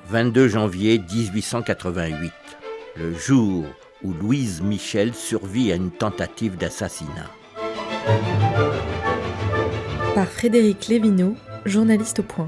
22 janvier 1888, le jour où Louise Michel survit à une tentative d'assassinat. Par Frédéric Lévineau, journaliste au Point.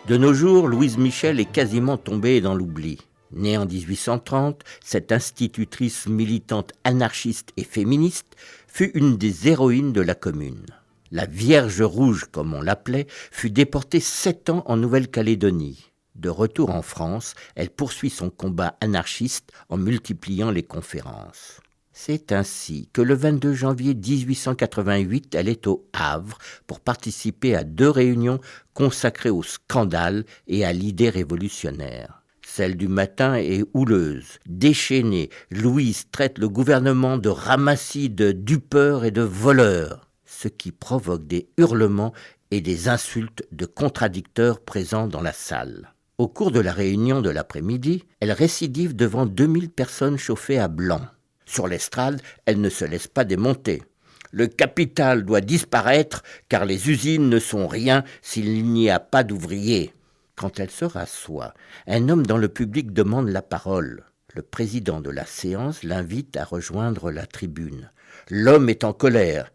De nos jours, Louise Michel est quasiment tombée dans l'oubli. Née en 1830, cette institutrice militante anarchiste et féministe fut une des héroïnes de la Commune. La Vierge Rouge, comme on l'appelait, fut déportée 7 ans en Nouvelle-Calédonie. De retour en France, elle poursuit son combat anarchiste en multipliant les conférences. C'est ainsi que le 22 janvier 1888, elle est au Havre pour participer à 2 réunions consacrées au scandale et à l'idée révolutionnaire. Celle du matin est houleuse. Déchaînée, Louise traite le gouvernement de ramasside, dupeur et de voleur, ce qui provoque des hurlements et des insultes de contradicteurs présents dans la salle. Au cours de la réunion de l'après-midi, elle récidive devant 2000 personnes chauffées à blanc. Sur l'estrade, elle ne se laisse pas démonter. Le capital doit disparaître car les usines ne sont rien s'il n'y a pas d'ouvriers. Quand elle se rassoit, un homme dans le public demande la parole. Le président de la séance l'invite à rejoindre la tribune. L'homme est en colère.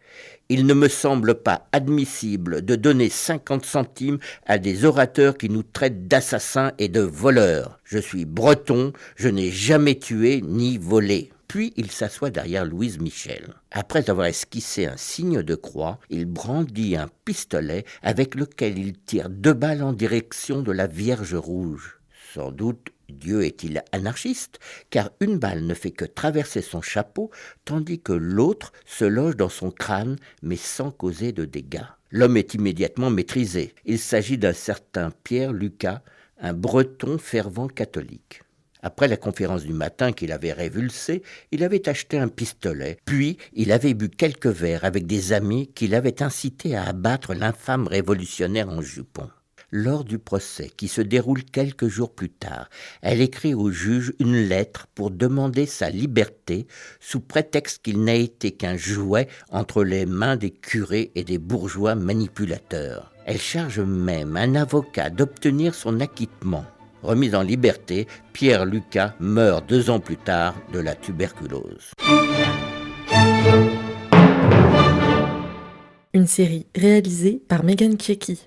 Il ne me semble pas admissible de donner 50 centimes à des orateurs qui nous traitent d'assassins et de voleurs. Je suis breton, je n'ai jamais tué ni volé. Puis il s'assoit derrière Louise Michel. Après avoir esquissé un signe de croix, il brandit un pistolet avec lequel il tire 2 balles en direction de la Vierge Rouge. Sans doute Dieu est-il anarchiste, car une balle ne fait que traverser son chapeau, tandis que l'autre se loge dans son crâne, mais sans causer de dégâts. L'homme est immédiatement maîtrisé. Il s'agit d'un certain Pierre Lucas, un breton fervent catholique. Après la conférence du matin qu'il avait révulsée, il avait acheté un pistolet, puis il avait bu quelques verres avec des amis qui l'avaient incité à abattre l'infâme révolutionnaire en jupon. Lors du procès, qui se déroule quelques jours plus tard, elle écrit au juge une lettre pour demander sa liberté, sous prétexte qu'il n'a été qu'un jouet entre les mains des curés et des bourgeois manipulateurs. Elle charge même un avocat d'obtenir son acquittement. Remis en liberté, Pierre Lucas meurt 2 ans plus tard de la tuberculose. Une série réalisée par Megan Kieki.